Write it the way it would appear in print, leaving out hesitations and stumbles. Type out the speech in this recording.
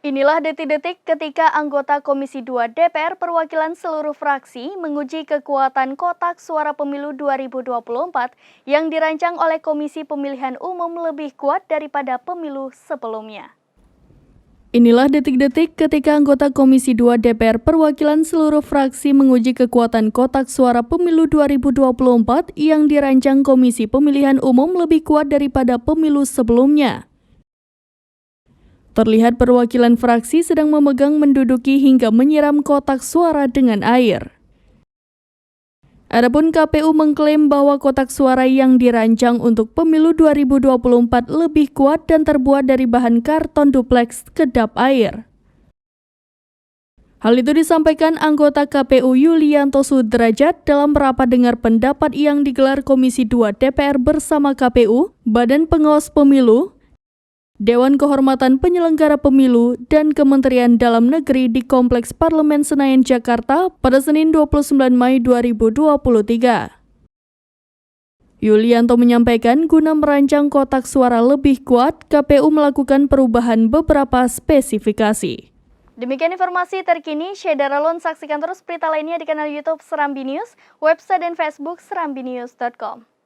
Inilah detik-detik ketika anggota Komisi 2 DPR perwakilan seluruh fraksi menguji kekuatan kotak suara pemilu 2024 yang dirancang oleh Komisi Pemilihan Umum lebih kuat daripada pemilu sebelumnya. Inilah detik-detik ketika anggota Komisi 2 DPR perwakilan seluruh fraksi menguji kekuatan kotak suara pemilu 2024 yang dirancang Komisi Pemilihan Umum lebih kuat daripada pemilu sebelumnya. Terlihat perwakilan fraksi sedang memegang, menduduki hingga menyiram kotak suara dengan air. Adapun KPU mengklaim bahwa kotak suara yang dirancang untuk pemilu 2024 lebih kuat dan terbuat dari bahan karton duplex kedap air. Hal itu disampaikan anggota KPU Yulianto Sudrajat dalam rapat dengar pendapat yang digelar Komisi 2 DPR bersama KPU, Badan Pengawas Pemilu, Dewan Kehormatan Penyelenggara Pemilu, dan Kementerian Dalam Negeri di Kompleks Parlemen Senayan, Jakarta pada Senin 29 Mei 2023. Yulianto menyampaikan guna merancang kotak suara lebih kuat, KPU melakukan perubahan beberapa spesifikasi. Demikian informasi terkini, Syedara Lon, saksikan terus berita lainnya di kanal YouTube Serambi News, website dan Facebook serambinews.com.